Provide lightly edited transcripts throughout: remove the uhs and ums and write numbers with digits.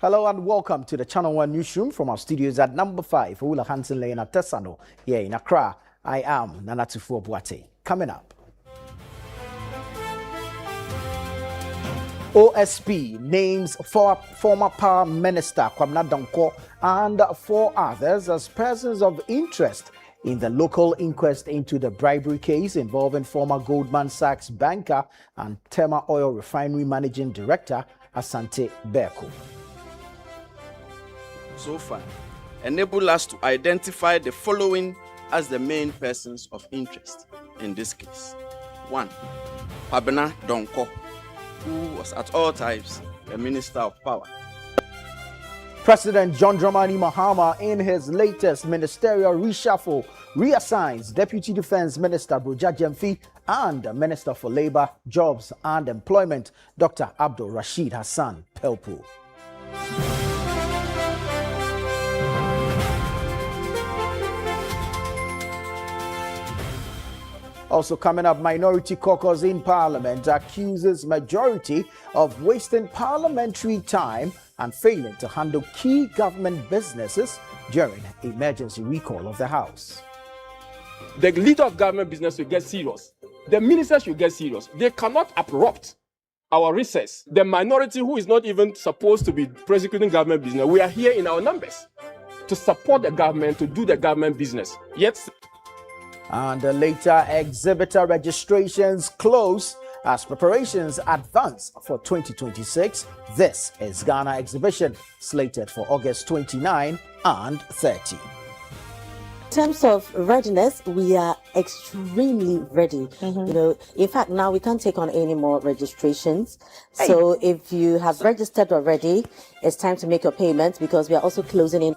Hello and welcome to the Channel 1 Newsroom from our studios at number 5, Ula Hansen Lane at Tesano, here in Accra. I am Nanatufu Boate. Coming up. OSP names former Power Minister Kwamna Donko and 4 others as persons of interest in the local inquest into the bribery case involving former Goldman Sachs banker and Tema Oil Refinery Managing Director Asante Berko. So far, enable us to identify the following as the main persons of interest in this case. 1. Kwabena Donko, who was at all times the Minister of Power. President John Dramani Mahama, in his latest ministerial reshuffle, reassigns Deputy Defense Minister Broja Jemfi and Minister for Labour, Jobs and Employment, Dr. Abdul Rashid Hassan Pelpu. Also coming up, Minority Caucus in Parliament accuses majority of wasting parliamentary time and failing to handle key government businesses during emergency recall of the House. The leader of government business will get serious. The ministers should get serious. They cannot abrupt our recess. The minority who is not even supposed to be prosecuting government business, we are here in our numbers to support the government, to do the government business. Yet. And later, exhibitor registrations close as preparations advance for 2026. This is Ghana Exhibition, slated for August 29 and 30. In terms of readiness, we are extremely ready. In fact, now we can't take on any more registrations. So if you have registered already, it's time to make your payments because we are also closing in.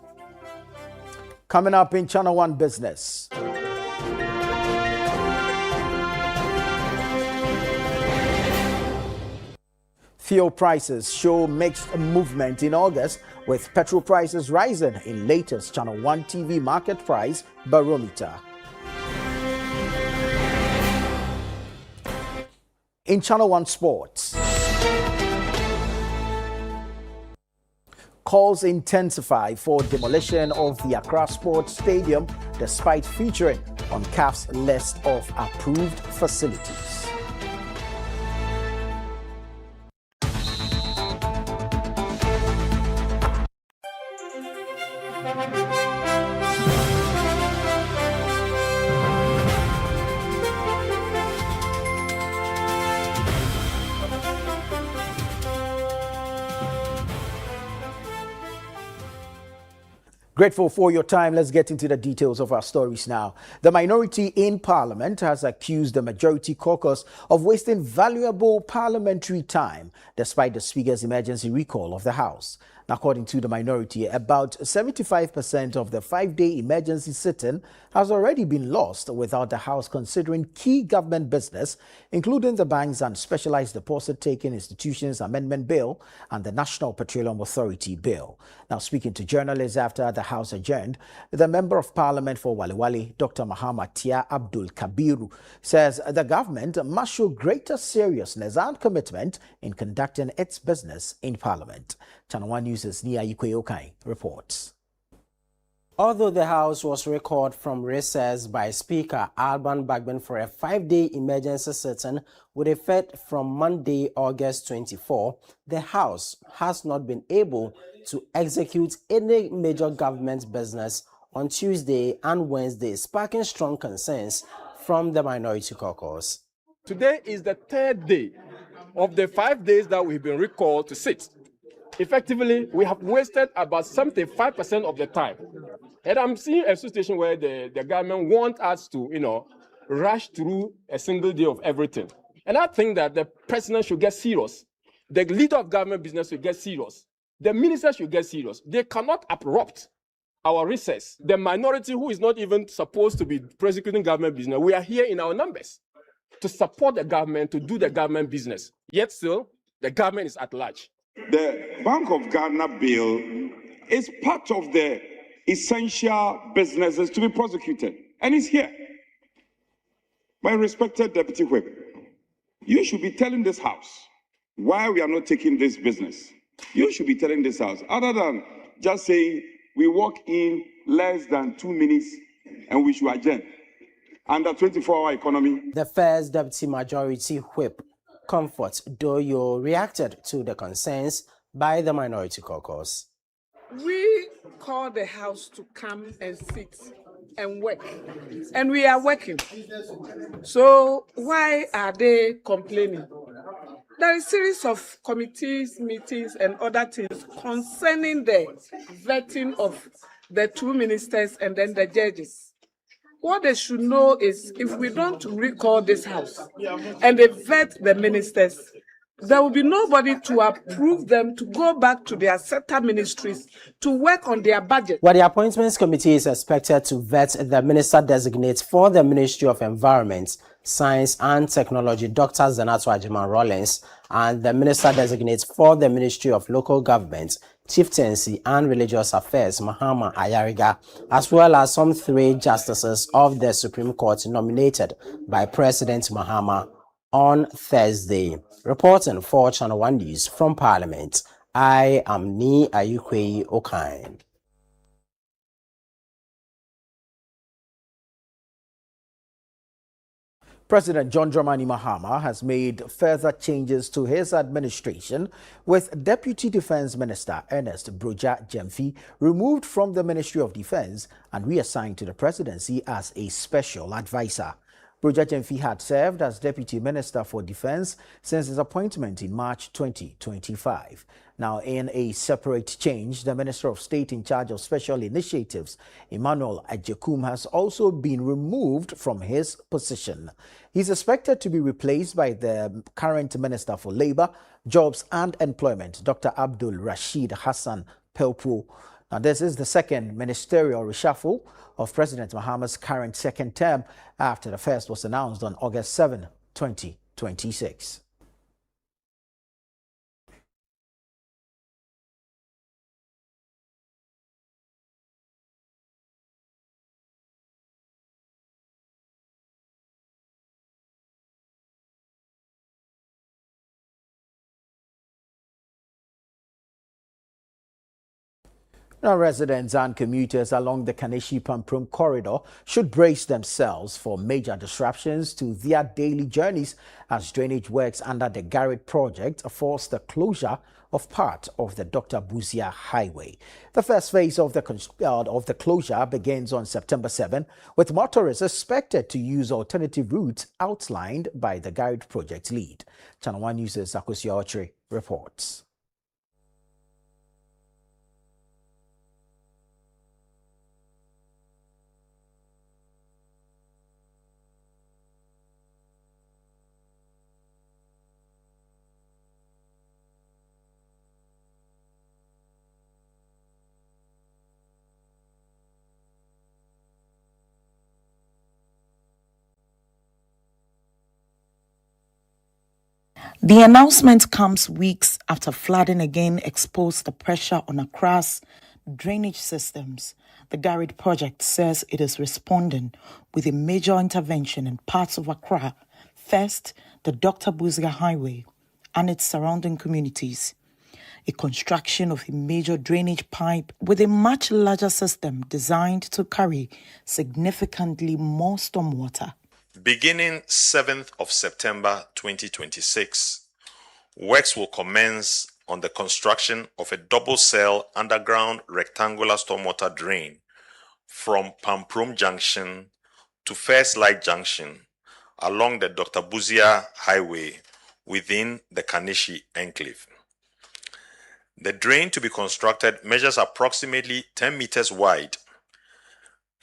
Coming up in Channel 1 Business. Fuel prices show mixed movement in August, with petrol prices rising in latest Channel 1 TV market price barometer. In Channel 1 Sports, calls intensify for demolition of the Accra Sports Stadium despite featuring on CAF's list of approved facilities. Grateful for your time. Let's get into the details of our stories now. The minority in Parliament has accused the Majority Caucus of wasting valuable parliamentary time despite the Speaker's emergency recall of the House. According to the minority, about 75% of the 5-day emergency sitting has already been lost without the House considering key government business, including the Banks and Specialized Deposit-Taking Institutions Amendment Bill and the National Petroleum Authority Bill. Now, speaking to journalists after the House adjourned, the Member of Parliament for Walewale, Dr. Mahama Tia Abdul Kabiru, says the government must show greater seriousness and commitment in conducting its business in Parliament. Channel 1 News' Nia Ikweokai reports. Although the House was recalled from recess by Speaker Alban Bagbin for a 5-day emergency sitting with effect from Monday, August 24, the House has not been able to execute any major government business on Tuesday and Wednesday, sparking strong concerns from the Minority Caucus. Today is the 3rd day of the 5 days that we've been recalled to sit. Effectively, we have wasted about 75% of the time. And I'm seeing a situation where the government wants us to, rush through a single day of everything. And I think that the president should get serious. The leader of government business should get serious. the ministers should get serious. They cannot abrupt our recess. The minority who is not even supposed to be prosecuting government business, we are here in our numbers to support the government, to do the government business. Yet still, the government is at large. The Bank of Ghana bill is part of the essential businesses to be prosecuted, and it's here. My respected Deputy Whip, you should be telling this House why we are not taking this business. You should be telling this House, other than just saying we walk in less than 2 minutes and we should adjourn. Under 24-hour economy. The First Deputy Majority Whip, Comfort Doyo, reacted to the concerns by the Minority Caucus. We call the House to come and sit and work, and we are working. So why are they complaining? There is a series of committees, meetings, and other things concerning the vetting of the 2 ministers and then the judges. What they should know is if we don't recall this House and they vet the ministers, there will be nobody to approve them to go back to their sector ministries to work on their budget. Well, the Appointments Committee is expected to vet the Minister Designate for the Ministry of Environment, Science and Technology, Dr. Zanato Ajiman Rollins, and the Minister Designate for the Ministry of Local Government, Chieftaincy and Religious Affairs, Mahama Ayariga, as well as some 3 justices of the Supreme Court nominated by President Mahama on Thursday. Reporting for Channel 1 News from Parliament, I am Ni Ayukwe Okain. President John Dramani Mahama has made further changes to his administration, with Deputy Defense Minister Ernest Broja Gyamfi removed from the Ministry of Defense and reassigned to the presidency as a special advisor. Broja Gyamfi had served as Deputy Minister for Defense since his appointment in March 2025. Now, in a separate change, the Minister of State in charge of Special Initiatives, Emmanuel Ajekum, has also been removed from his position. He's expected to be replaced by the current Minister for Labour, Jobs and Employment, Dr. Abdul Rashid Hassan Pelpo. Now, this is the second ministerial reshuffle of President Mahama's current second term after the first was announced on August 7, 2026. Now, residents and commuters along the Kaneshie-Pamprum corridor should brace themselves for major disruptions to their daily journeys as drainage works under the Garrett project force the closure of part of the Dr. Buzia Highway. The first phase of the closure begins on September 7, with motorists expected to use alternative routes outlined by the Garrett project lead. Channel 1 News' Akosia Ochre reports. The announcement comes weeks after flooding again exposed the pressure on Accra's drainage systems. The Garrett project says it is responding with a major intervention in parts of Accra. First, the Dr. Buzia Highway and its surrounding communities. A construction of a major drainage pipe with a much larger system designed to carry significantly more stormwater. Beginning 7th of September 2026, works will commence on the construction of a double-cell underground rectangular stormwater drain from Pamprum Junction to First Light Junction along the Dr. Buzia Highway within the Kaneshie Enclave. The drain to be constructed measures approximately 10 meters wide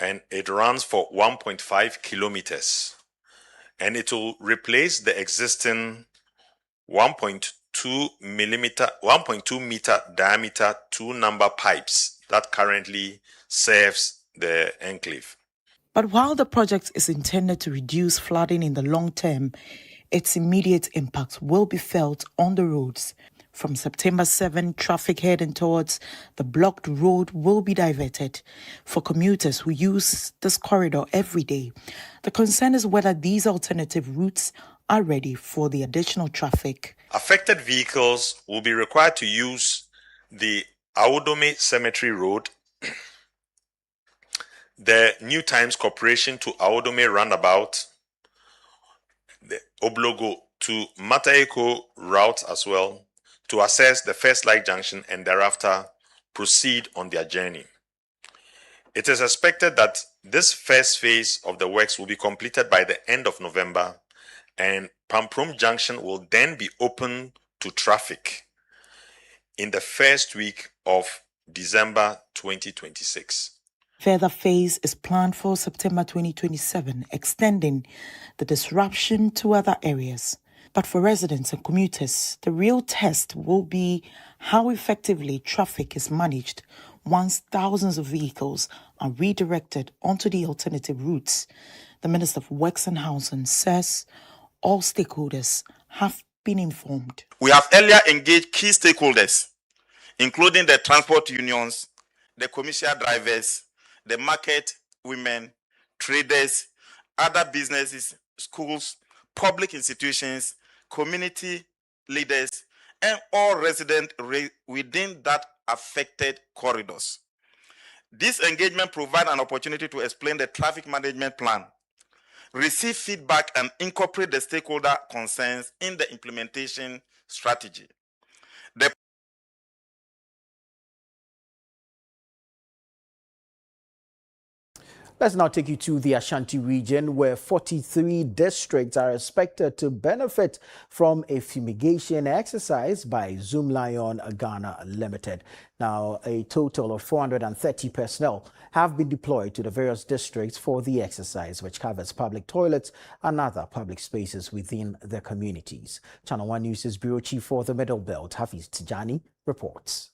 and it runs for 1.5 kilometers. And it will replace the existing 1.2 1.2 meter diameter 2-number pipes that currently serves the enclave. But while the project is intended to reduce flooding in the long term, its immediate impact will be felt on the roads. From September 7, traffic heading towards the blocked road will be diverted for commuters who use this corridor every day. The concern is whether these alternative routes are ready for the additional traffic. Affected vehicles will be required to use the Awodome Cemetery Road, the New Times Corporation to Awodome Roundabout, the Oblogo to Mataeko route as well, to assess the First Light Junction and thereafter proceed on their journey. It is expected that this first phase of the works will be completed by the end of November, and Pamprom Junction will then be open to traffic in the first week of December 2026. Further phase is planned for September 2027, extending the disruption to other areas. But for residents and commuters, the real test will be how effectively traffic is managed once thousands of vehicles are redirected onto the alternative routes. The Minister of Works and Housing says all stakeholders have been informed. We have earlier engaged key stakeholders, including the transport unions, the commercial drivers, the market women, traders, other businesses, schools, public institutions, community leaders, and all residents within that affected corridors. This engagement provides an opportunity to explain the traffic management plan, receive feedback, and incorporate the stakeholder concerns in the implementation strategy. Let's now take you to the Ashanti region, where 43 districts are expected to benefit from a fumigation exercise by Zoom Lion Ghana Limited. Now, a total of 430 personnel have been deployed to the various districts for the exercise, which covers public toilets and other public spaces within the communities. Channel 1 News' Bureau Chief for the Middle Belt, Hafiz Tijani, reports.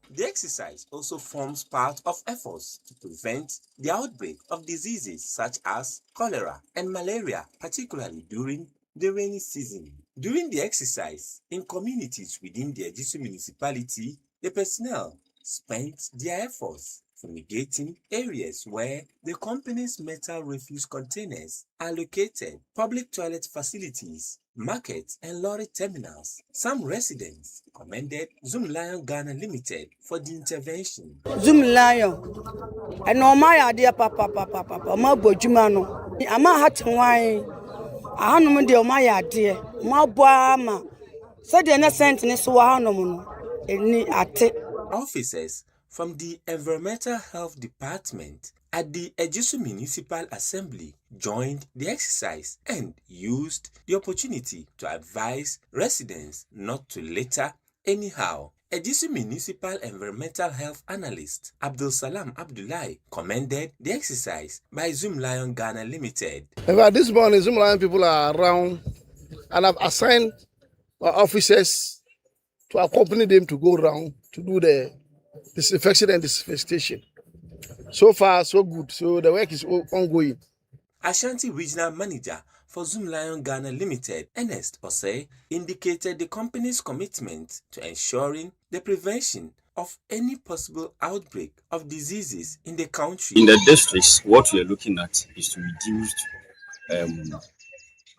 The exercise also forms part of efforts to prevent the outbreak of diseases such as cholera and malaria, particularly during the rainy season. During the exercise, in communities within the Ejisu municipality, the personnel spent their efforts fumigating areas where the company's metal refuse containers are located, public toilet facilities, markets, and lorry terminals. Some residents commended Zoom Lion Ghana Limited for the intervention. Zoom Lion, and no my idea, papa, my bojumano. Ama hat wine. I haven't de my idea. My boama. So the innocent in this one. Officers from the Environmental Health Department at the Ejisu Municipal Assembly joined the exercise and used the opportunity to advise residents not to litter anyhow. Ejisu Municipal Environmental Health Analyst Abdul Salam Abdullahi commended the exercise by Zoom Lion Ghana Limited. This morning, Zoom Lion people are around, and I've assigned officers to accompany them to go around to do the disinfection and disinfestation. So far, so good. So the work is ongoing. Ashanti Regional Manager for Zoom Lion Ghana Limited, Ernest Osei, indicated the company's commitment to ensuring the prevention of any possible outbreak of diseases in the country. In the districts, what we are looking at is to reduce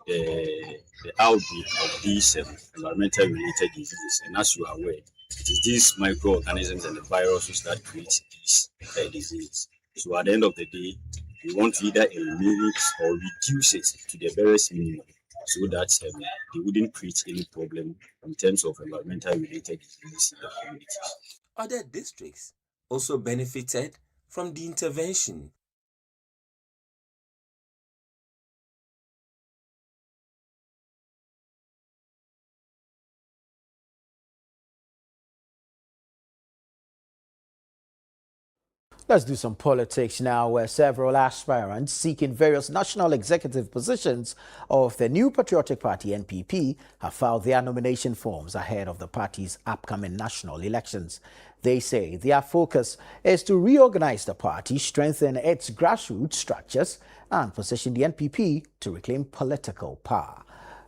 the outbreak of these environmental related diseases. And as you are aware, it is these microorganisms and the viruses that create these diseases. So at the end of the day, we want to either eliminate or reduce it to the barest minimum so that they wouldn't create any problem in terms of environmental related diseases in the communities. Other districts also benefited from the intervention. Let's do some politics now, where several aspirants seeking various national executive positions of the New Patriotic Party (NPP) have filed their nomination forms ahead of the party's upcoming national elections. They say their focus is to reorganize the party, strengthen its grassroots structures, and position the NPP to reclaim political power.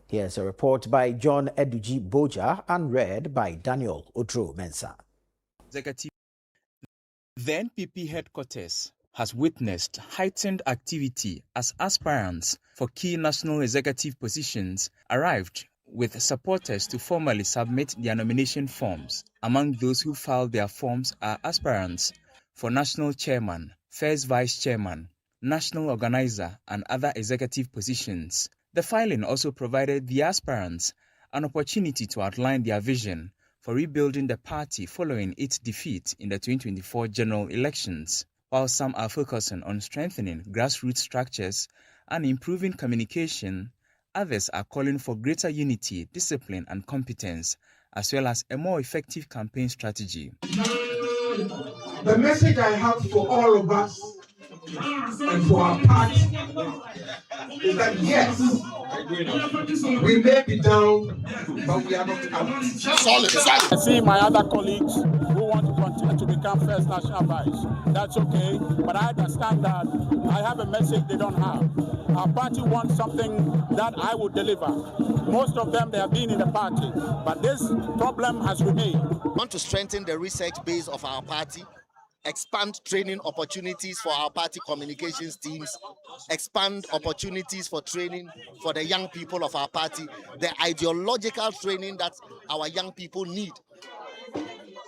Here's a report by John Eduji Boja and read by Daniel Odro Mensah. The NPP headquarters has witnessed heightened activity as aspirants for key national executive positions arrived, with supporters to formally submit their nomination forms. Among those who filed their forms are aspirants for national chairman, first vice chairman, national organizer, and other executive positions. The filing also provided the aspirants an opportunity to outline their vision for rebuilding the party following its defeat in the 2024 general elections. While some are focusing on strengthening grassroots structures and improving communication, others are calling for greater unity, discipline, and competence, as well as a more effective campaign strategy. The message I have for all of us and for our party is that yes, we may be down, but we are not out. Solid. I see my other colleagues who want to continue to become first national vice. That's okay, but I understand that I have a message they don't have. Our party wants something that I will deliver. Most of them, they have been in the party, but this problem has remained. We want to strengthen the research base of our party, expand training opportunities for our party communications teams, expand opportunities for training for the young people of our party, the ideological training that our young people need.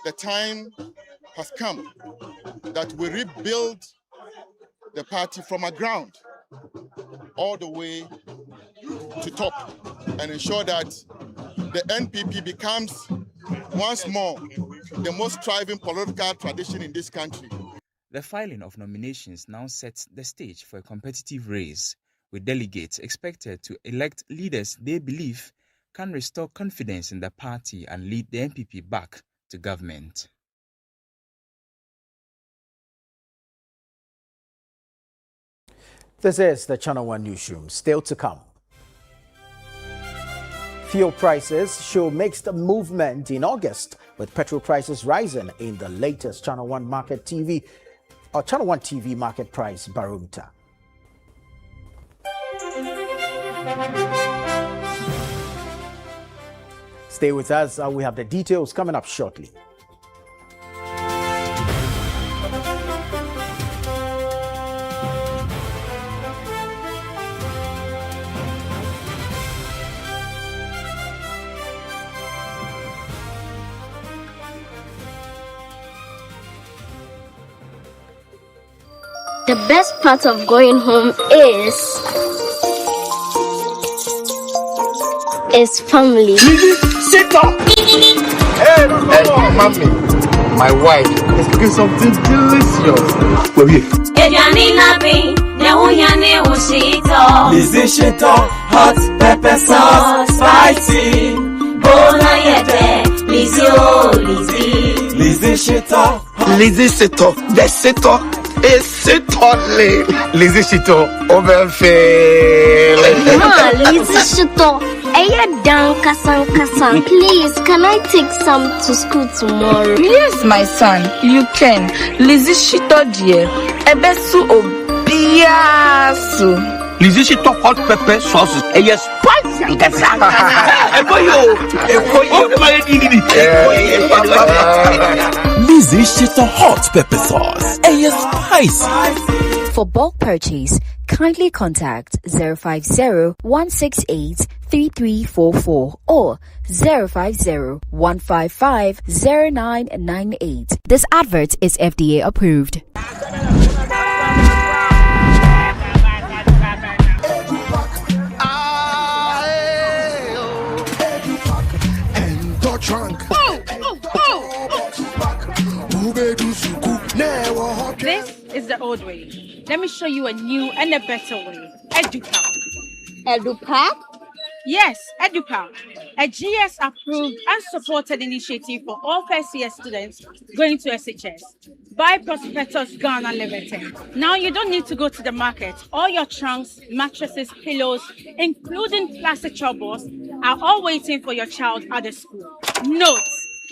The time has come that we rebuild the party from a ground all the way to top and ensure that the NPP becomes once more the most thriving political tradition in this country. The filing of nominations now sets the stage for a competitive race, with delegates expected to elect leaders they believe can restore confidence in the party and lead the NPP back to government. This is the Channel One Newsroom. Still to come. Fuel prices show mixed movement in August, with petrol prices rising in the latest Channel One TV market price barometer. Stay with us. We have the details coming up shortly. The best part of going home is family. Sit up! Hey, mommy, my wife is cooking something delicious. We're here. Lizzie hot pepper sauce, spicy. Lizzie Shito, the Shito is Shito. Lizzie Shito, overfill. Lizzie Shito, please, can I take some to school tomorrow? Yes, my son, you can. Lizzie Shito, dear. Ebesu obiasu. Lizzie Shito hot pepper sauce is spicy and Lizzie Shito hot pepper sauce. Spicy. For bulk purchase, kindly contact 050-168-3344 or 050-155-0998. This advert is FDA approved. This is the old way. Let me show you a new and a better way. EduPack. EduPack? Yes, EduPack. a GS-approved and supported initiative for all first-year students going to SHS by Prospectus Ghana Limited. Now, you don't need to go to the market. All your trunks, mattresses, pillows, including plastic chalkboards, are all waiting for your child at the school. Note,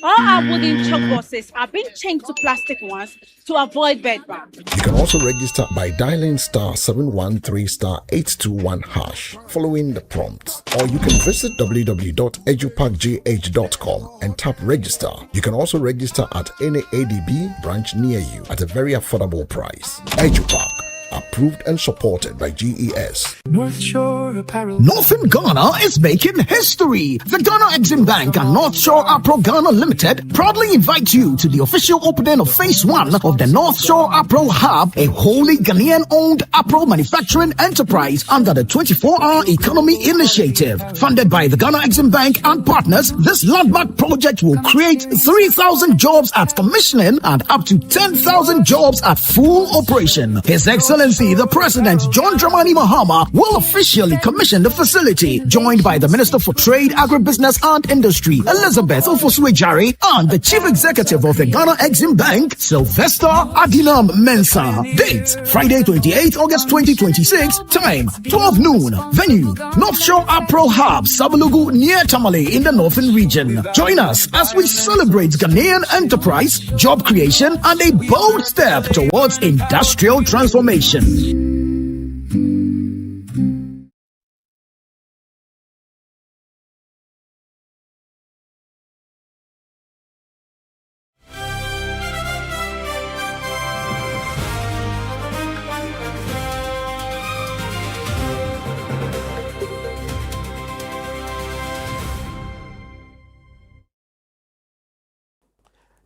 all our wooden chalkboards are being changed to plastic ones to avoid bedbugs. You can also register by dialing *713*821# following the prompts, or you can visit www.eduparkgh.com and tap register. You can also register at any ADB branch near you at a very affordable price. EduPark, approved and supported by GES. Northern Ghana is making history. The Ghana Exim Bank and North Shore Apro Ghana Limited proudly invite you to the official opening of Phase 1 of the North Shore Apro Hub, a wholly Ghanaian-owned Apro manufacturing enterprise under the 24-hour economy initiative. Funded by the Ghana Exim Bank and partners, this landmark project will create 3,000 jobs at commissioning and up to 10,000 jobs at full operation. His Excellency, the President, John Dramani Mahama, will officially commission the facility, joined by the Minister for Trade, Agribusiness and Industry, Elizabeth Ofosue-Jare, and the Chief Executive of the Ghana Exim Bank, Sylvester Adinam Mensah. Date, Friday 28 August 2026. Time, 12 noon. Venue, North Shore Apro Hub, Sabalugu, near Tamale in the Northern region. Join us as we celebrate Ghanaian enterprise, job creation, and a bold step towards industrial transformation.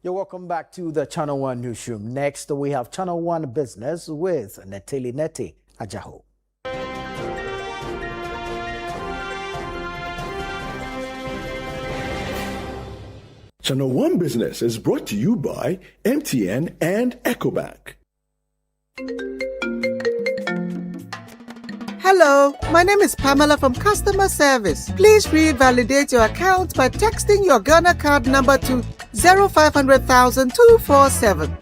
You're welcome back to the Channel One Newsroom. Next, we have Channel One Business with Neteli Neti Ajaho. Channel One Business is brought to you by MTN and EcoBank. Hello, my name is Pamela from Customer Service. Please revalidate your account by texting your Ghana card number to 0500,000 247.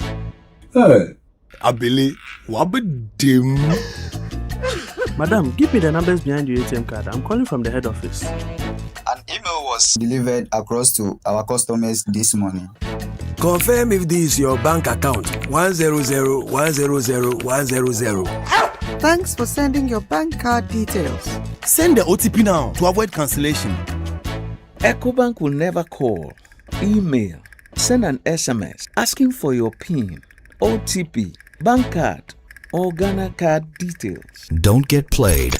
Hey, Abili, wabedim. Madam, give me the numbers behind your ATM card. I'm calling from the head office. An email was delivered across to our customers this morning. Confirm if this is your bank account. 100,100,100. Thanks for sending your bank card details. Send the OTP now to avoid cancellation. EcoBank will never call, email, send an SMS asking for your PIN, OTP, bank card, or Ghana card details. Don't get played.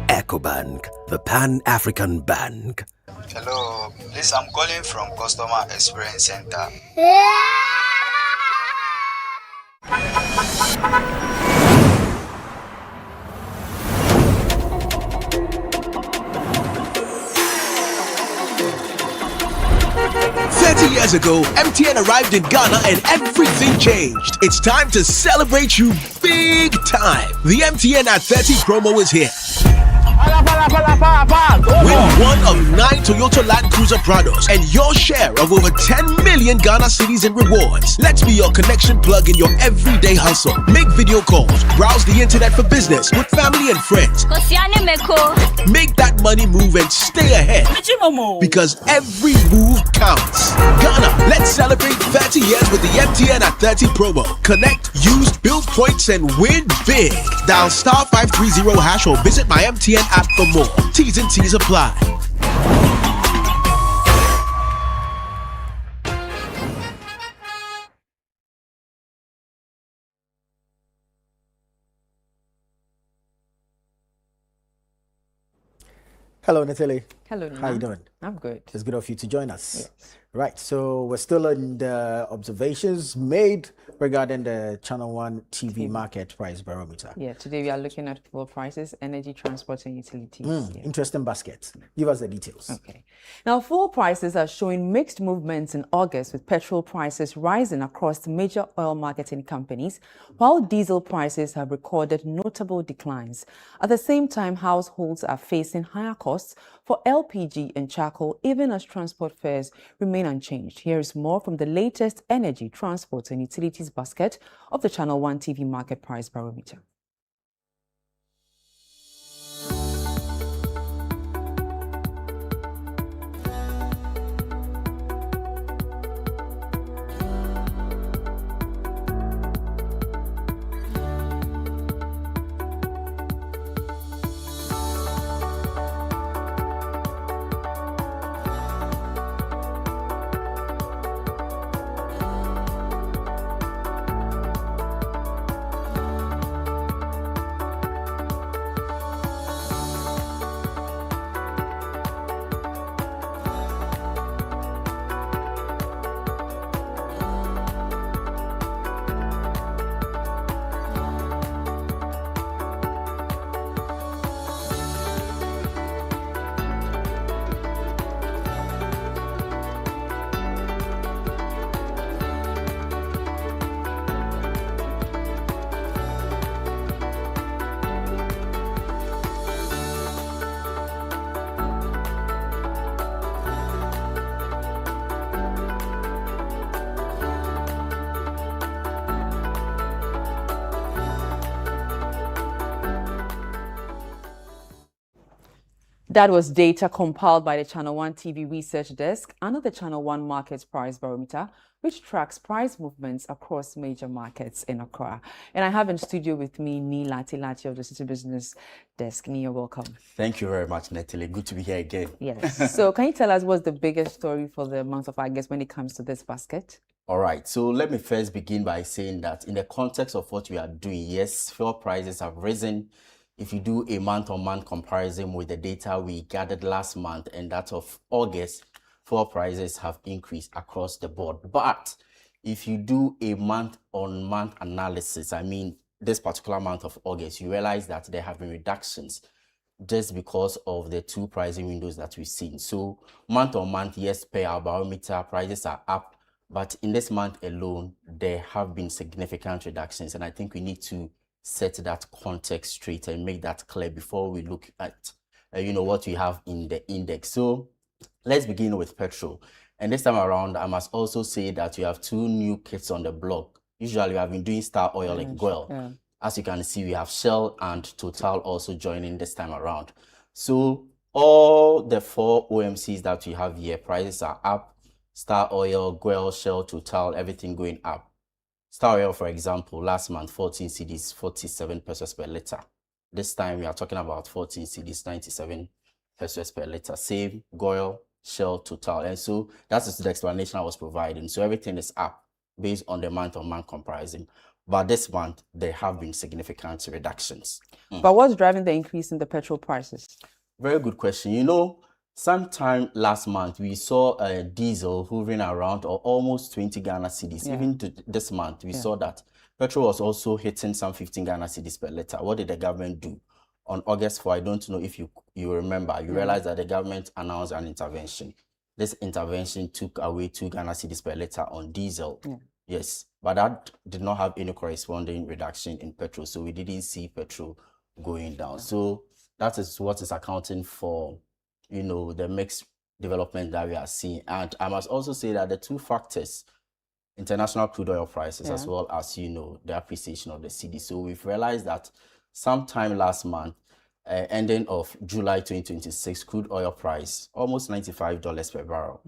EcoBank, the Pan-African Bank. Hello, please, I'm calling from Customer Experience Center. 30 years ago, MTN arrived in Ghana and everything changed. It's time to celebrate you big time. The MTN at 30 promo is here. Win one of 9 Toyota Land Cruiser Prados and your share of over 10 million Ghana cedis in rewards. Let's be your connection plug in your everyday hustle. Make video calls, browse the internet for business with family and friends. Make that money move and stay ahead. Because every move counts. Ghana, let's celebrate 30 years with the MTN at 30 promo. Connect, use, build points, and win big. Dial *530# or visit my MTN app for more. T's and T's apply. Hello, Nathalie. Hello, How are you doing? I'm good. It's good of you to join us. Yes. Right, so we're still in the observations made regarding the Channel 1 TV market price barometer. Yeah, today we are looking at fuel prices, energy, transport, and utilities. Interesting basket. Give us the details. Okay. Now, fuel prices are showing mixed movements in August, with petrol prices rising across the major oil marketing companies, while diesel prices have recorded notable declines. At the same time, households are facing higher costs for LPG and charcoal, even as transport fares remain unchanged. Here is more from the latest energy, transport, and utilities basket of the Channel 1 TV market price barometer. That was data compiled by the Channel 1 TV Research Desk under the Channel 1 Market Price Barometer, which tracks price movements across major markets in Accra. And I have in studio with me Ni Lati of the City Business Desk. Ni, you're welcome. Thank you very much, Natalie. Good to be here again. Yes. So can you tell us what's the biggest story for the month of August when it comes to this basket? All right. So let me first begin by saying that in the context of what we are doing, yes, fuel prices have risen. If you do a month-on-month comparison with the data we gathered last month and that of August, fuel prices have increased across the board. But if you do a month-on-month analysis, I mean, this particular month of August, you realize that there have been reductions just because of the two pricing windows that we've seen. So month-on-month, yes, per our barometer, prices are up. But in this month alone, there have been significant reductions. And I think we need to set that context straight and make that clear before we look at what we have in the index. So let's begin with petrol. And this time around, I must also say that we have two new kits on the block. Usually we have been doing Star Oil and Goil. Yeah. As you can see, we have Shell and Total also joining this time around. So all the four OMCs that we have here, prices are up. Star Oil, Goil, Shell, Total, everything going up. Star Oil, for example, last month, 14 cedis, 47 pesos per liter. This time, we are talking about 14 cedis, 97 pesos per liter. Same, Goil, Shell, Total. And so that's the explanation I was providing. So everything is up based on the month-on-month comparison. But this month, there have been significant reductions. But what's driving the increase in the petrol prices? Very good question. Sometime last month, we saw diesel hovering around or almost 20 Ghana cedis. Yeah. Even this month, we saw that petrol was also hitting some 15 Ghana cedis per liter. What did the government do? On August 4, I don't know if you remember, you realized that the government announced an intervention. This intervention took away 2 Ghana cedis per liter on diesel. Yeah. Yes, but that did not have any corresponding reduction in petrol. So we didn't see petrol going down. So that is what is accounting for the mixed development that we are seeing. And I must also say that the two factors, international crude oil prices, as well as, the appreciation of the cedi. So we've realized that sometime last month, ending of July 2026, crude oil price, almost $95 per barrel.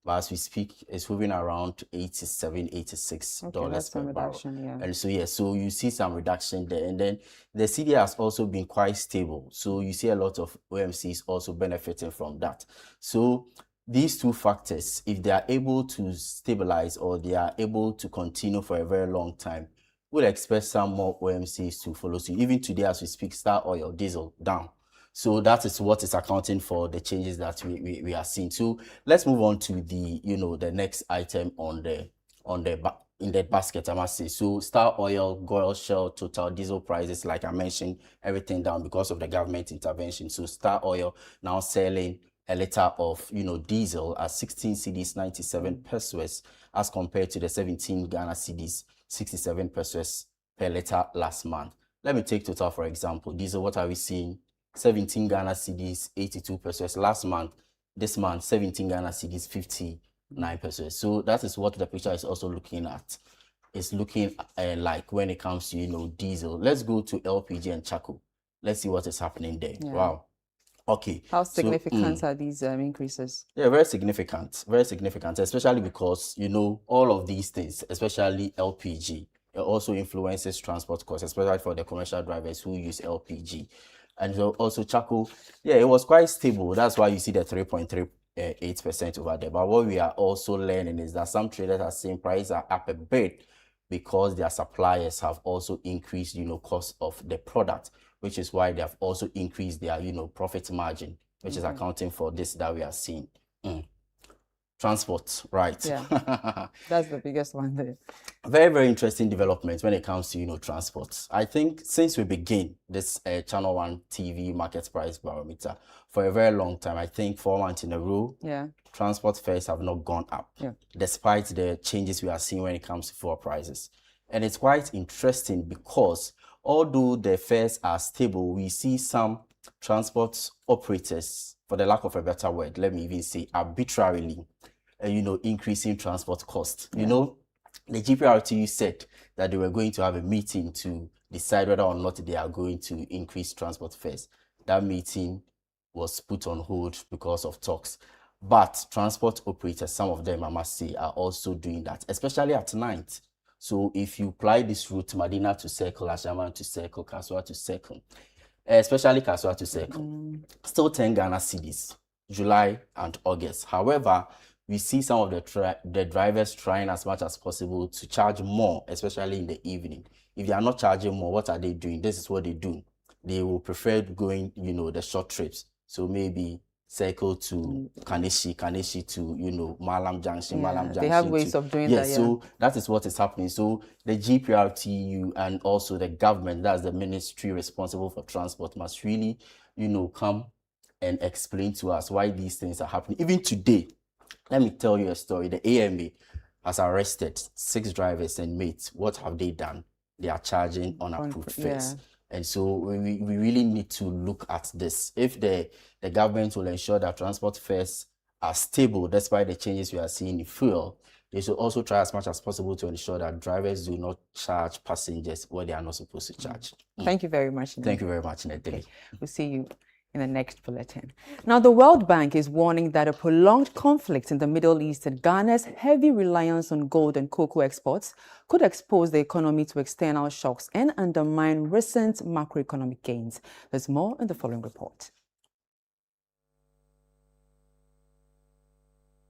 But as we speak, it's moving around $87, $86 per barrel. And so you see some reduction there. And then the cedi has also been quite stable. So you see a lot of OMCs also benefiting from that. So these two factors, if they are able to stabilize or they are able to continue for a very long time, we'll expect some more OMCs to follow suit. Even today, as we speak, Star Oil, diesel down. So that is what is accounting for the changes that we are seeing. So let's move on to the, the next item in the basket, I must say. So Star Oil, Goil, Shell, Total, diesel prices, like I mentioned, everything down because of the government intervention. So Star Oil now selling a liter of, diesel at 16 cedis 97 pesos as compared to the 17 Ghana cedis 67 pesos per liter last month. Let me take Total, for example. Diesel, what are we seeing? 17 Ghana cedis 82 pesos last month. This month, 17 Ghana cedis 59 pesos. So that is what the picture is also looking at. It's looking like when it comes to, diesel. Let's go to LPG and charcoal. Let's see what is happening there. Yeah. Wow. Okay. How significant are these increases? Yeah, very significant, especially because, all of these things, especially LPG, it also influences transport costs, especially for the commercial drivers who use LPG. And so also charcoal, yeah, it was quite stable. That's why you see the 3.38% over there. But what we are also learning is that some traders are saying prices are up a bit because their suppliers have also increased, cost of the product, which is why they have also increased their, profit margin, which is accounting for this that we are seeing. Transport, right? Yeah, that's the biggest one there. Very, very interesting development when it comes to, transport. I think since we begin this Channel 1 TV market price barometer for a very long time, I think 4 months in a row, transport fares have not gone up, despite the changes we are seeing when it comes to fuel prices. And it's quite interesting because although the fares are stable, we see some transport operators, for the lack of a better word, let me even say arbitrarily, increasing transport costs. The GPRTU said that they were going to have a meeting to decide whether or not they are going to increase transport fares. That meeting was put on hold because of talks. But transport operators, some of them, I must say, are also doing that, especially at night. So if you apply this route, Medina to Circle, Ashaman to Circle, Kaswa to Circle, especially Kaswa to Circle, still 10 Ghana cedis, July and August. However, we see some of the drivers trying as much as possible to charge more, especially in the evening. If they are not charging more, what are they doing? This is what they do. They will prefer going, the short trips. So maybe Circle to Kaneshi to, Malam Junction, Malam Junction. They have ways of doing that, Yes, so that is what is happening. So the GPRTU and also the government, that's the ministry responsible for transport, must really, come and explain to us why these things are happening. Even today, let me tell you a story. The AMA has arrested 6 drivers and mates. What have they done? They are charging unapproved fares. And so we really need to look at this. If the government will ensure that transport fares are stable despite the changes we are seeing in fuel, they should also try as much as possible to ensure that drivers do not charge passengers what they are not supposed to charge. Thank you very much. Thank you very much, Nedele. Okay. We'll see you in the next bulletin. Now, the World Bank is warning that a prolonged conflict in the Middle East and Ghana's heavy reliance on gold and cocoa exports could expose the economy to external shocks and undermine recent macroeconomic gains. There's more in the following report.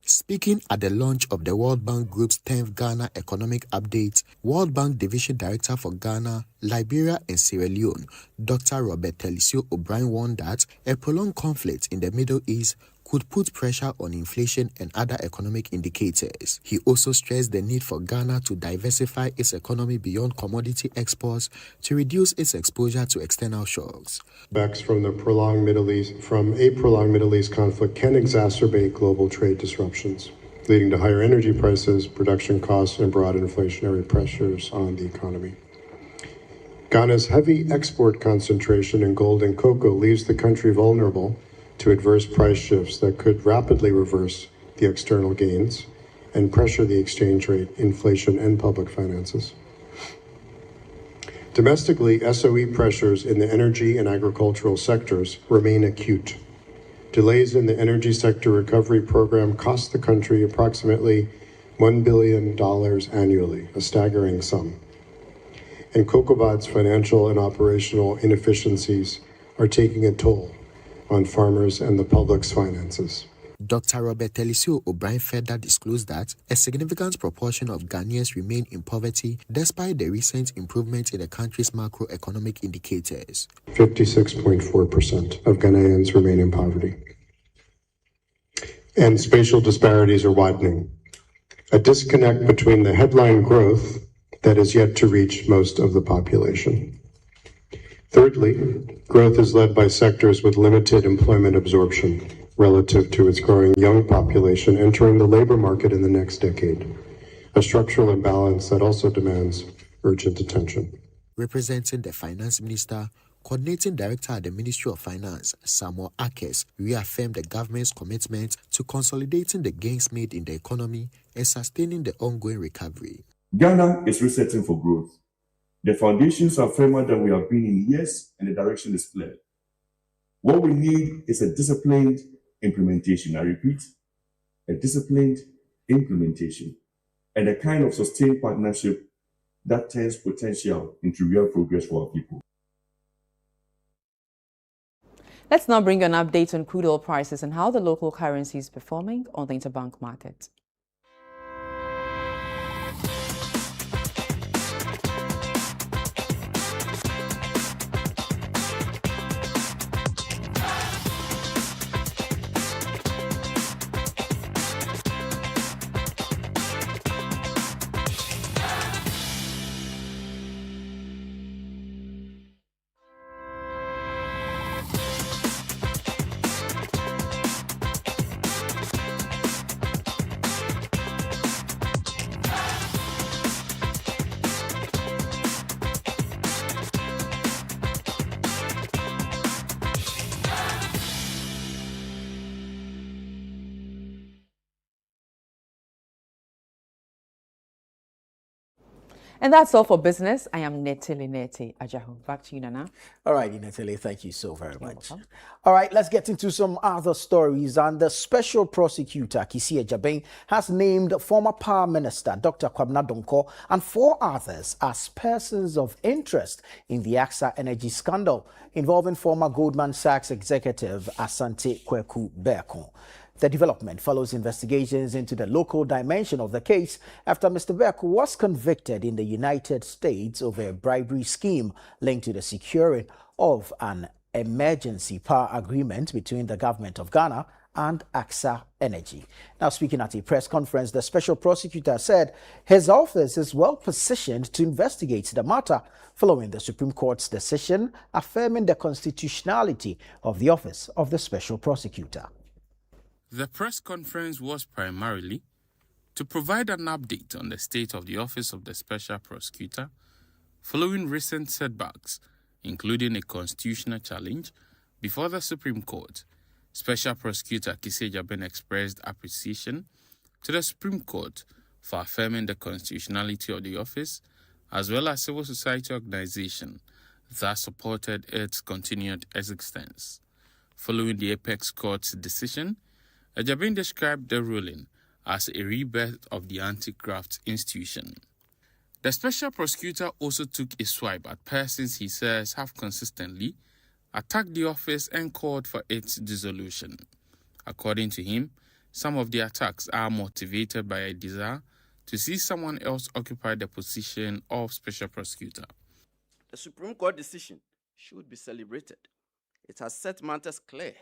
Speaking at the launch of the World Bank Group's 10th Ghana Economic Update, World Bank Division Director for Ghana, Liberia and Sierra Leone, Dr. Robert Telicio O'Brien warned that a prolonged conflict in the Middle East could put pressure on inflation and other economic indicators. He also stressed the need for Ghana to diversify its economy beyond commodity exports to reduce its exposure to external shocks. Effects from a prolonged Middle East conflict can exacerbate global trade disruptions, leading to higher energy prices, production costs, and broad inflationary pressures on the economy. Ghana's heavy export concentration in gold and cocoa leaves the country vulnerable to adverse price shifts that could rapidly reverse the external gains and pressure the exchange rate, inflation, and public finances. Domestically, SOE pressures in the energy and agricultural sectors remain acute. Delays in the energy sector recovery program cost the country approximately $1 billion annually, a staggering sum. And COCOBA's financial and operational inefficiencies are taking a toll on farmers and the public's finances. Dr. Robertellisio O'Brien further disclosed that a significant proportion of Ghanaians remain in poverty despite the recent improvement in the country's macroeconomic indicators. 56.4% of Ghanaians remain in poverty. And spatial disparities are widening. A disconnect between the headline growth that is yet to reach most of the population. Thirdly, growth is led by sectors with limited employment absorption relative to its growing young population entering the labor market in the next decade, a structural imbalance that also demands urgent attention. Representing the Finance Minister, Coordinating Director at the Ministry of Finance, Samuel Akes, reaffirmed the government's commitment to consolidating the gains made in the economy and sustaining the ongoing recovery. Ghana is resetting for growth. The foundations are firmer than we have been in years, and the direction is clear. What we need is a disciplined implementation. I repeat, a disciplined implementation, and a kind of sustained partnership that turns potential into real progress for our people. Let's now bring you an update on crude oil prices and how the local currency is performing on the interbank market. And that's all for business. I am Nete Ajahu. Back to you, Nana. All right, Nete, thank you so very much. All right, let's get into some other stories. And the special prosecutor, Kisia Jabin, has named former Power Minister Dr. Kwabena Donkor and 4 others as persons of interest in the AXA energy scandal involving former Goldman Sachs executive Asante Kweku Berkon. The development follows investigations into the local dimension of the case after Mr. Berkon was convicted in the United States over a bribery scheme linked to the securing of an emergency power agreement between the government of Ghana and AXA Energy. Now, speaking at a press conference, the special prosecutor said his office is well positioned to investigate the matter following the Supreme Court's decision affirming the constitutionality of the office of the special prosecutor. The press conference was primarily to provide an update on the state of the Office of the Special Prosecutor following recent setbacks, including a constitutional challenge before the Supreme Court. Special Prosecutor Kisia Jabin expressed appreciation to the Supreme Court for affirming the constitutionality of the office, as well as civil society organizations that supported its continued existence. Following the Apex Court's decision, Jabin described the ruling as a rebirth of the anti-graft institution. The special prosecutor also took a swipe at persons he says have consistently attacked the office and called for its dissolution. According to him, some of the attacks are motivated by a desire to see someone else occupy the position of special prosecutor. The Supreme Court decision should be celebrated. It has set matters clear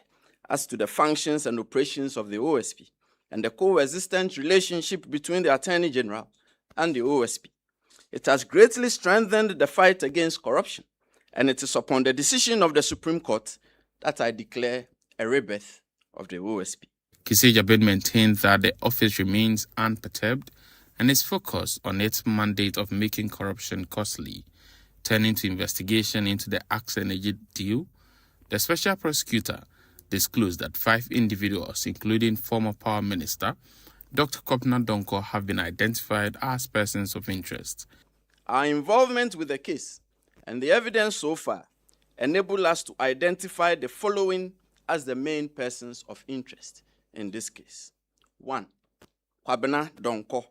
as to the functions and operations of the OSP and the coexistent relationship between the Attorney General and the OSP. It has greatly strengthened the fight against corruption, and it is upon the decision of the Supreme Court that I declare a rebirth of the OSP. Kisia Jabin maintains that the office remains unperturbed and is focused on its mandate of making corruption costly. Turning to investigation into the AXA Energy deal, the special prosecutor disclosed that 5 individuals, including former Power Minister Dr. Kwabena Donkor, have been identified as persons of interest. Our involvement with the case and the evidence so far enable us to identify the following as the main persons of interest in this case. 1. Kwabena Donkor,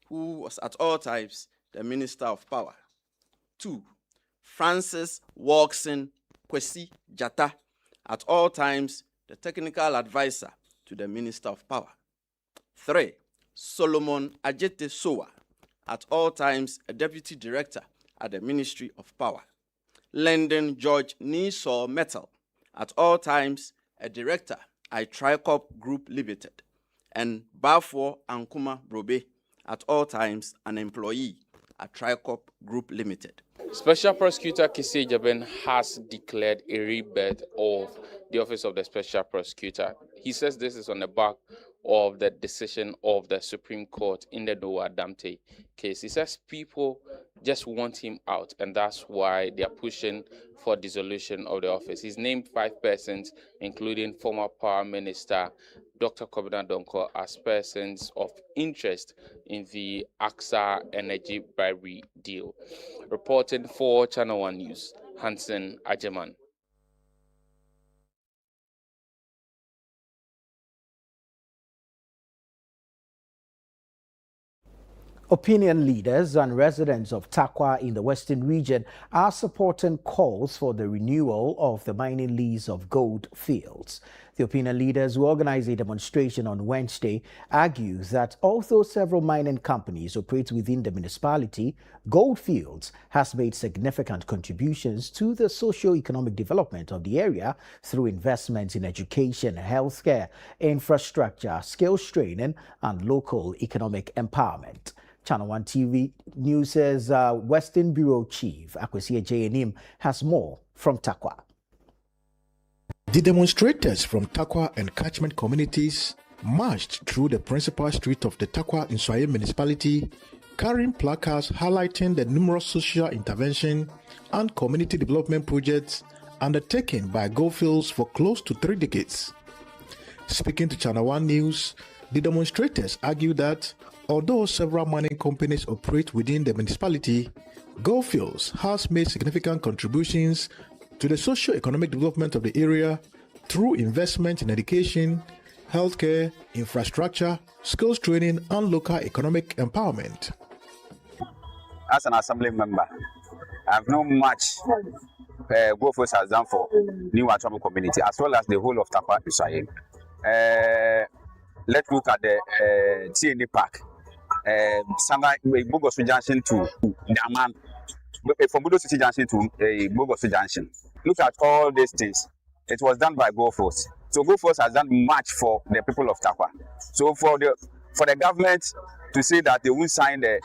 who was at all times the Minister of Power. 2. Francis Walkson Kwesi Jata, at all times the technical advisor to the Minister of Power. 3. Solomon Ajete Sowa, at all times a Deputy Director at the Ministry of Power. Lyndon George Niso Metal, at all times a Director at Tricop Group Limited. And Bafo Ankuma Brobe, at all times an employee at Tricop Group Limited. Special Prosecutor Kisi Jaben has declared a rebirth of the Office of the Special Prosecutor. He says this is on the back of the decision of the Supreme Court in the Noah Damte case. He says people just want him out, and that's why they are pushing for dissolution of the office. He's named 5 persons, including former Power Minister Dr. Kobina Donko, as persons of interest in the AXA Energy bribery deal. Reporting for Channel 1 News, Hansen Ajeman. Opinion leaders and residents of Takwa in the Western region are supporting calls for the renewal of the mining lease of gold fields. The opinion leaders who organized a demonstration on Wednesday argue that although several mining companies operate within the municipality, Gold Fields has made significant contributions to the socio-economic development of the area through investments in education, healthcare, infrastructure, skills training, and local economic empowerment. Channel 1 TV News' Western Bureau Chief Akwesi Ejeanim has more from Takwa. The demonstrators from Takwa and catchment communities marched through the principal street of the Takwa Nswaye municipality, carrying placards highlighting the numerous social intervention and community development projects undertaken by Gold Fields for close to 3 decades. Speaking to Channel 1 News, the demonstrators argue that although several mining companies operate within the municipality, Gold Fields has made significant contributions to the socio-economic development of the area through investment in education, healthcare, infrastructure, skills training, and local economic empowerment. As an assembly member, I have known much Gold Fields has done for New Atomic community as well as the whole of Takwa Israel. Let's look at the TNA Park. Bogosu Junction to Daman, from Bodo City Junction to Bogosu Junction. Look at all these things. It was done by Gold Fields. So Gold Fields has done much for the people of Takwa. So for the government to say that they won't sign the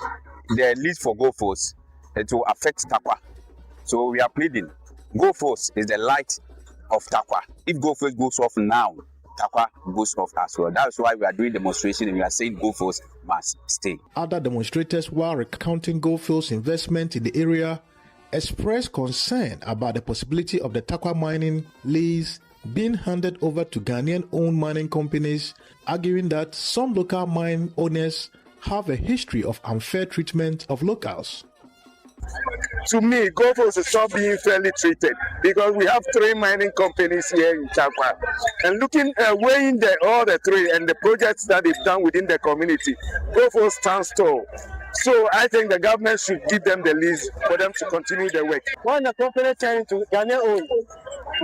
lease for Gold Fields, it will affect Takwa. So we are pleading. Gold Fields is the light of Takwa. If Gold Fields goes off now, Takwa goes off as well. That's why we are doing demonstration and we are saying Gold Fields must stay. Other demonstrators, while recounting Gold Fields' investment in the area, expressed concern about the possibility of the Takwa mining lease being handed over to Ghanaian-owned mining companies, arguing that some local mine owners have a history of unfair treatment of locals. To me, Gold Fields is not being fairly treated because we have 3 mining companies here in Takwa. And looking weighing all the 3 and the projects that they've done within the community, Gold Fields stands tall. So I think the government should give them the lease for them to continue their work. When the company turned to Ghanaian-owned,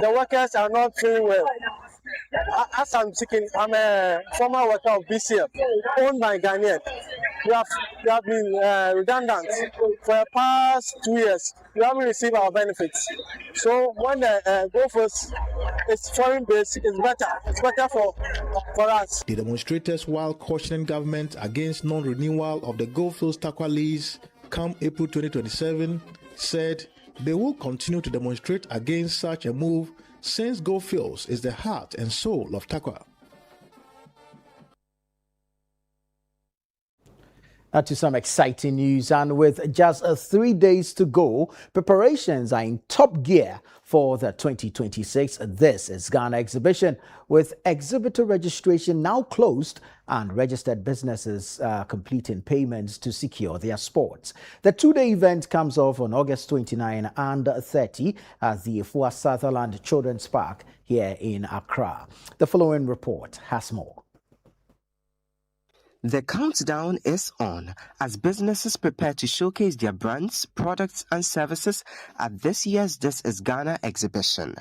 the workers are not doing well. As I'm speaking, I'm a former worker of BCF, owned by Ghanaian. We have been redundant for the past 2 years. We haven't received our benefits. So when the Gold Fields is foreign based, it's better. It's better for us. The demonstrators, while cautioning government against non-renewal of the Gold Fields Takwa lease come April 2027, said they will continue to demonstrate against such a move since Gold Fields is the heart and soul of Takwa. Now to some exciting news, and with just 3 days to go, preparations are in top gear for the 2026 This is Ghana exhibition, with exhibitor registration now closed and registered businesses completing payments to secure their spots. The 2-day event comes off on August 29 and 30 at the Afua Sutherland Children's Park here in Accra. The following report has more. The countdown is on as businesses prepare to showcase their brands, products, and services at this year's This is Ghana exhibition.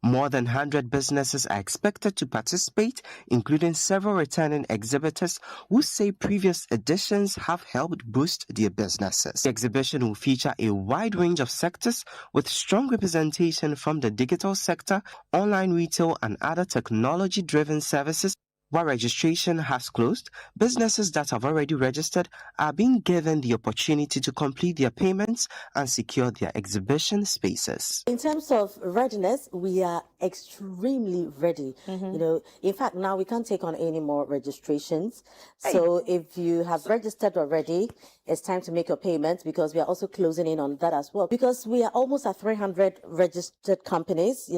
More than 100 businesses are expected to participate, including several returning exhibitors who say previous editions have helped boost their businesses. The exhibition will feature a wide range of sectors with strong representation from the digital sector, online retail, and other technology-driven services. While registration has closed, businesses that have already registered are being given the opportunity to complete their payments and secure their exhibition spaces. In terms of readiness, we are extremely ready. In fact, now we can't take on any more registrations. So if you have registered already, it's time to make your payment, because we are also closing in on that as well, because we are almost at 300 registered companies,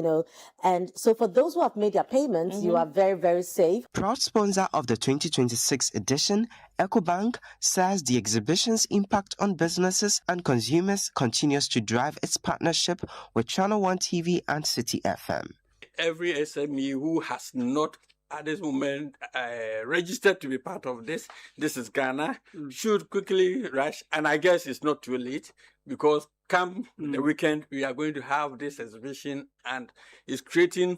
and so for those who have made their payments, you are very, very safe. Proud sponsor of the 2026 edition, EcoBank, says the exhibition's impact on businesses and consumers continues to drive its partnership with Channel One TV and City FM. Every SME who has not at this moment registered to be part of this is Ghana, should quickly rush, and I guess it's not too late, because come the weekend we are going to have this exhibition, and it's creating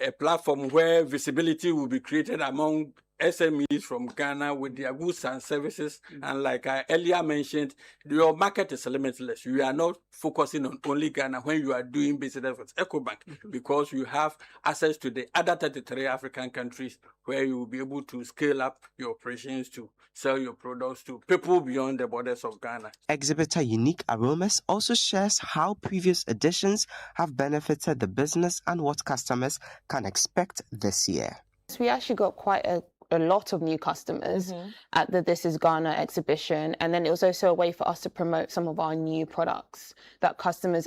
a platform where visibility will be created among SMEs from Ghana with their goods and services. And like I earlier mentioned, your market is limitless. You are not focusing on only Ghana when you are doing business with EcoBank, because you have access to the other 33 African countries where you will be able to scale up your operations to sell your products to people beyond the borders of Ghana. Exhibitor Unique Aromas also shares how previous editions have benefited the business and what customers can expect this year. We actually got quite a lot of new customers at the This is Ghana exhibition, and then it was also a way for us to promote some of our new products that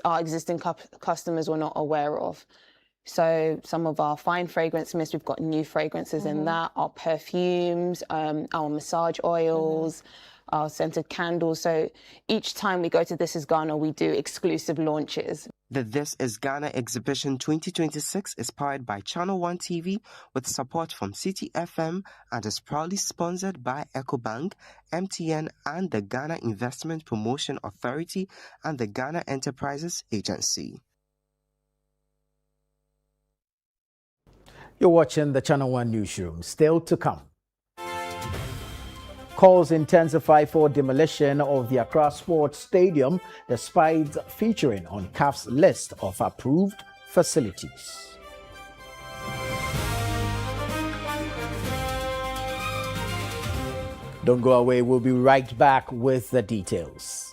our existing customers were not aware of. So some of our fine fragrance mist, we've got new fragrances in that, our perfumes, our massage oils, our scented candles. So each time we go to This is Ghana, we do exclusive launches. The This is Ghana exhibition 2026 is powered by Channel One TV with support from City FM and is proudly sponsored by EcoBank, MTN, and the Ghana Investment Promotion Authority and the Ghana Enterprises Agency. You're watching the Channel One Newsroom. Still to come. Calls intensify for demolition of the Accra Sports Stadium, despite featuring on CAF's list of approved facilities. Don't go away. We'll be right back with the details.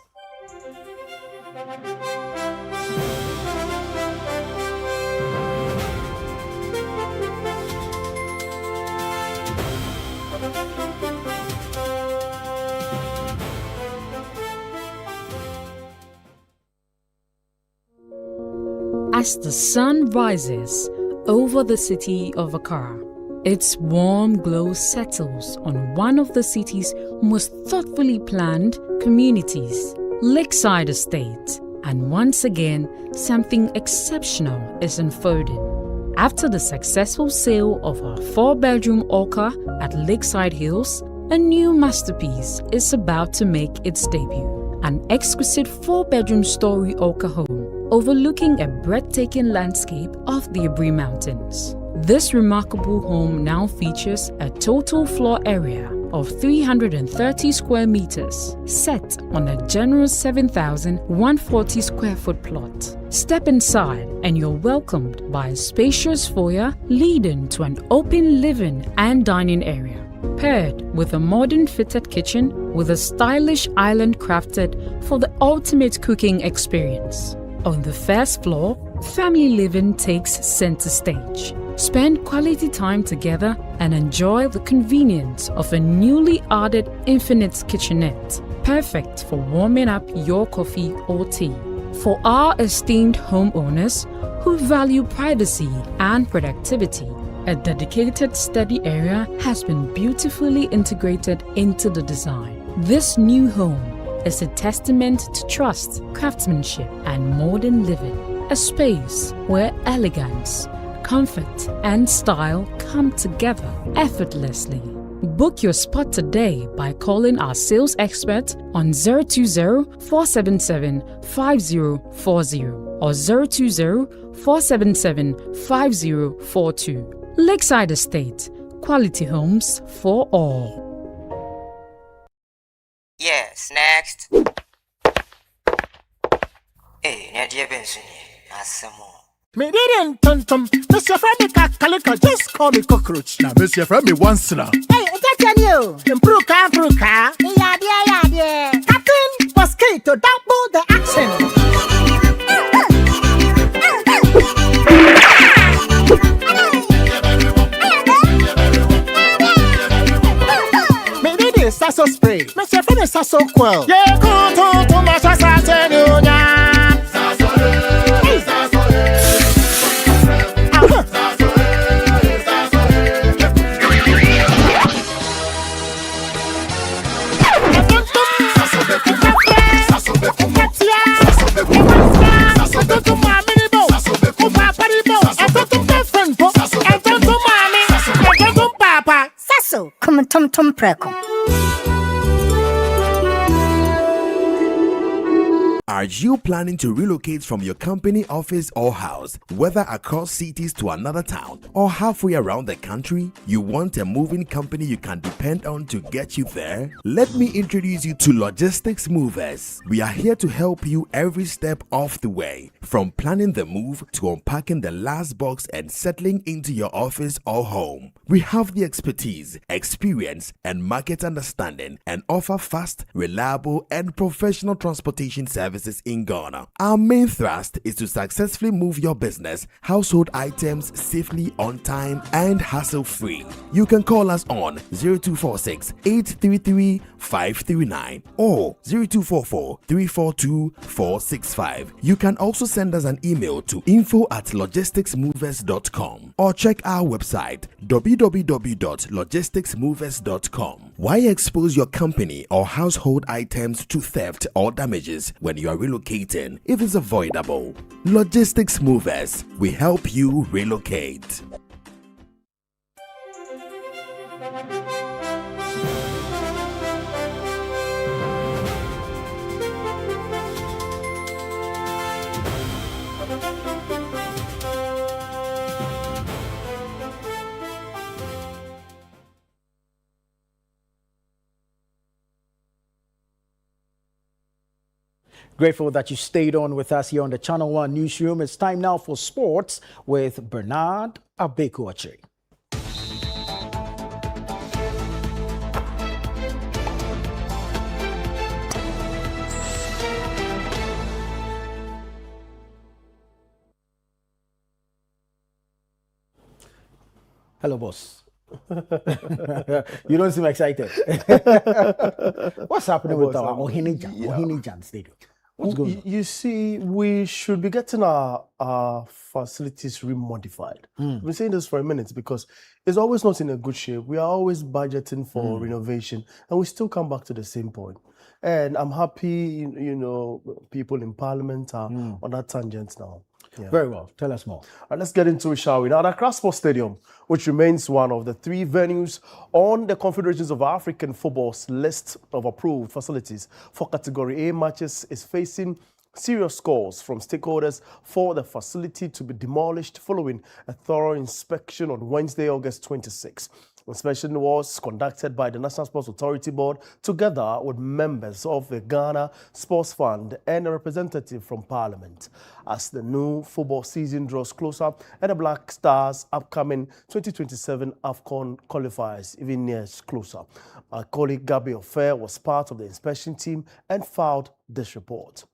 As the sun rises over the city of Accra, its warm glow settles on one of the city's most thoughtfully planned communities, Lakeside Estate, and once again, something exceptional is unfolding. After the successful sale of our 4-bedroom Orca at Lakeside Hills, a new masterpiece is about to make its debut. An exquisite 4-bedroom story Orca home overlooking a breathtaking landscape of the Abri Mountains. This remarkable home now features a total floor area of 330 square meters, set on a generous 7,140 square foot plot. Step inside and you're welcomed by a spacious foyer leading to an open living and dining area, paired with a modern fitted kitchen with a stylish island crafted for the ultimate cooking experience. On the first floor, family living takes center stage. Spend quality time together and enjoy the convenience of a newly added infinite kitchenette, perfect for warming up your coffee or tea. For our esteemed homeowners who value privacy and productivity, a dedicated study area has been beautifully integrated into the design. This new home is a testament to trust, craftsmanship, and modern living. A space where elegance, comfort, and style come together effortlessly. Book your spot today by calling our sales expert on 020-477-5040 or 020-477-5042. Lakeside Estate, quality homes for all. Yes, next. Hey, Nadia Benson, Me didn't tum. Mr. Femi Kakalika, just call me cockroach. Now, Mr. Femi once now. Hey, that's you. Improve car. Yeah. Captain Mosquito, double the action. Me did this, Sasso spray. Mr. Femi Sasso quell. Yeah, go to my Sasso. Sasso, come tum preko. Are you planning to relocate from your company office or house, whether across cities to another town or halfway around the country? You want a moving company you can depend on to get you there? Let me introduce you to Logistics Movers. We are here to help you every step of the way, from planning the move to unpacking the last box and settling into your office or home. We have the expertise, experience, and market understanding and offer fast, reliable, and professional transportation services in Ghana. Our main thrust is to successfully move your business, household items safely, on time, and hassle-free. You can call us on 0246 833 539 or 0244 342 465. You can also send us an email to info@logisticsmovers.com or check our website www.logisticsmovers.com. Why expose your company or household items to theft or damages when you are relocating if it's avoidable? Logistics Movers, we help you relocate. Grateful that you stayed on with us here on the Channel One Newsroom. It's time now for sports with Bernard Abekoachi. Hello, boss. You don't seem excited. What's happening with our Ohinijan Stadium? What's going on? You see, we should be getting our facilities remodified. I've been saying this for a minute because it's always not in a good shape. We are always budgeting for renovation, and we still come back to the same point. And I'm happy, people in Parliament are on that tangent now. Yeah. Very well. Tell us more. All right, let's get into it, shall we? Now, the Accra Sports Stadium, which remains one of the 3 venues on the Confederations of African Football's list of approved facilities for Category A matches, is facing serious calls from stakeholders for the facility to be demolished following a thorough inspection on Wednesday, August 26. Inspection was conducted by the National Sports Authority Board together with members of the Ghana Sports Fund and a representative from Parliament. As the new football season draws closer and the Black Stars' upcoming 2027 AFCON qualifiers even nears closer. Our colleague Gabriel Fair was part of the inspection team and filed this report.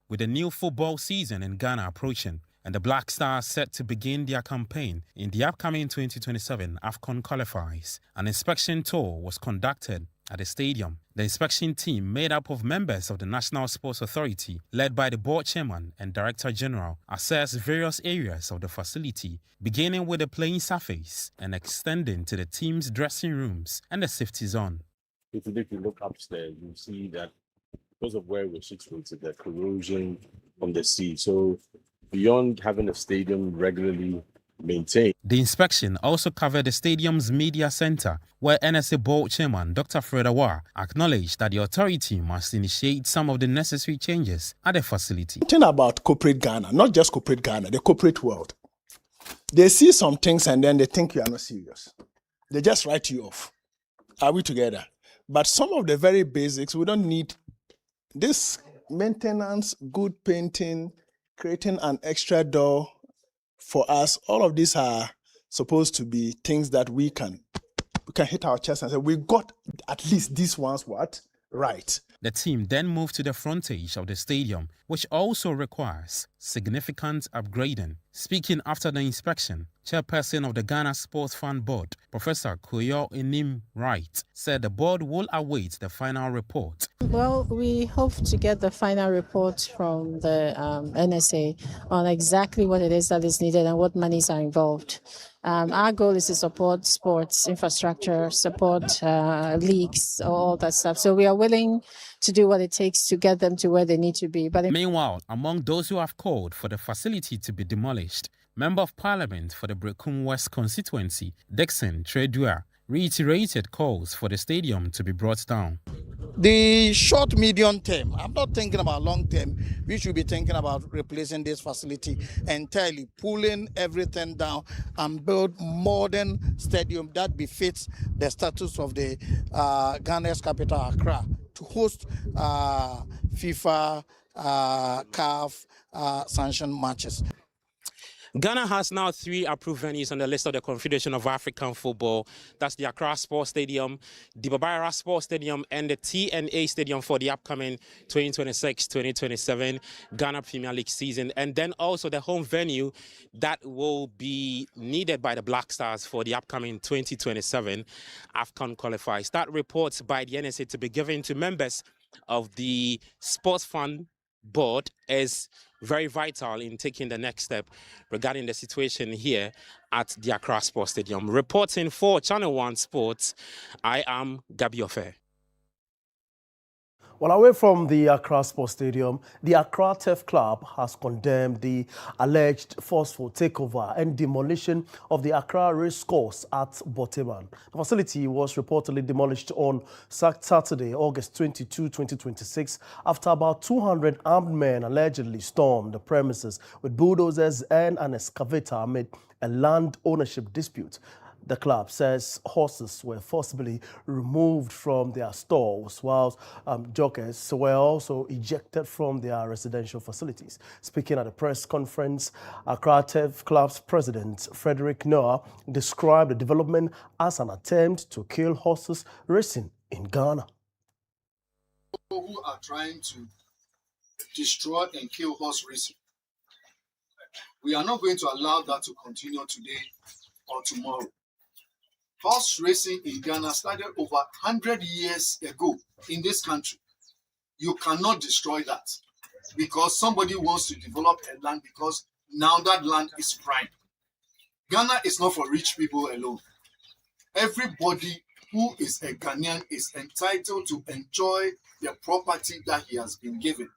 With the new football season in Ghana approaching, and the Black Stars set to begin their campaign in the upcoming 2027 AFCON qualifiers, an inspection tour was conducted at the stadium. The inspection team, made up of members of the National Sports Authority, led by the board chairman and director general, assessed various areas of the facility, beginning with the playing surface and extending to the team's dressing rooms and the safety zone. If you look upstairs, you see that because of where we're situated, the corrosion from the sea. So beyond having a stadium regularly maintain. The inspection also covered the stadium's media center, where NSA board chairman Dr. Fred Awar acknowledged that the authority must initiate some of the necessary changes at the facility. Thing about corporate Ghana, not just corporate Ghana, the corporate world. They see some things and then they think you are not serious. They just write you off. Are we together? But some of the very basics, we don't need this maintenance, good painting, creating an extra door for us. All of these are supposed to be things that we can hit our chest and say, we got at least these ones right. The team then moved to the frontage of the stadium, which also requires significant upgrading. Speaking after the inspection, chairperson of the Ghana Sports Fund Board, Professor Koyo Enim Wright, said the board will await the final report. Well, we hope to get the final report from the NSA on exactly what it is that is needed and what monies are involved. Our goal is to support sports infrastructure, support leagues, all that stuff. So we are willing to do what it takes to get them to where they need to be. But meanwhile, among those who have called for the facility to be demolished, Member of Parliament for the Brekum West constituency, Dixon Tredua, reiterated calls for the stadium to be brought down. The short, medium term, I'm not thinking about long term. We should be thinking about replacing this facility entirely, pulling everything down and build modern stadium that befits the status of the Ghana's capital, Accra, to host FIFA, CAF sanctioned matches. Ghana has now 3 approved venues on the list of the Confederation of African Football. That's the Accra Sports Stadium, the Babayara Sports Stadium, and the TNA Stadium for the upcoming 2026-2027 Ghana Premier League season. And then also the home venue that will be needed by the Black Stars for the upcoming 2027 AFCON qualifiers. That reports by the NSA to be given to members of the Sports Fund Board is very vital in taking the next step regarding the situation here at the Accra Sports Stadium. Reporting for Channel 1 Sports, I am Gabi Ofe. Well, away from the Accra Sports Stadium, the Accra Turf Club has condemned the alleged forceful takeover and demolition of the Accra race course at Boteman. The facility was reportedly demolished on Saturday, August 22, 2026, after about 200 armed men allegedly stormed the premises with bulldozers and an excavator amid a land ownership dispute. The club says horses were forcibly removed from their stalls, while jockeys were also ejected from their residential facilities. Speaking at a press conference, Accra Turf Club's president, Frederick Noah, described the development as an attempt to kill horses racing in Ghana. People who are trying to destroy and kill horse racing, we are not going to allow that to continue today or tomorrow. Horse racing in Ghana started over 100 years ago in this country. You cannot destroy that because somebody wants to develop a land because now that land is prime. Ghana is not for rich people alone. Everybody who is a Ghanaian is entitled to enjoy the property that he has been given.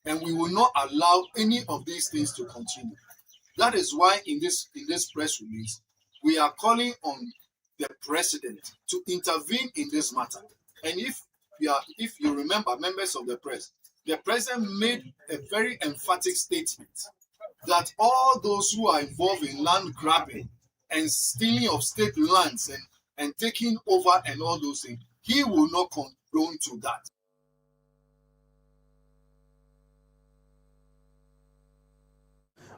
And we will not allow any of these things to continue. That is why in this press release, we are calling on the president to intervene in this matter. And if you remember, members of the press, the president made a very emphatic statement that all those who are involved in land grabbing and stealing of state lands and taking over and all those things, he will not condone to that.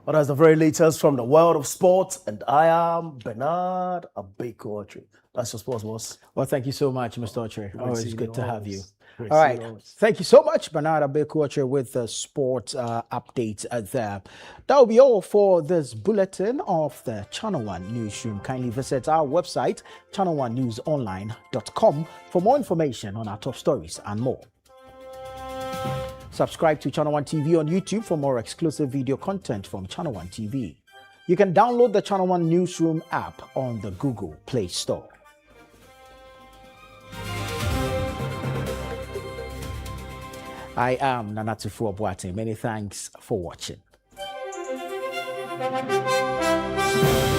Well, that's the very latest from the world of sports, and I am Bernard Abeku-Otri. That's your sports boss. Well, thank you so much, Mr. Otri. Always good to have you. All All right. Thank you so much, Bernard Abeku-Otri, with the sports update there. That will be all for this bulletin of the Channel 1 Newsroom. Kindly visit our website, channel1newsonline.com, for more information on our top stories and more. Subscribe to Channel 1 TV on YouTube for more exclusive video content from Channel 1 TV. You can download the Channel 1 Newsroom app on the Google Play Store. I am Nanatufu Obuate. Many thanks for watching. News.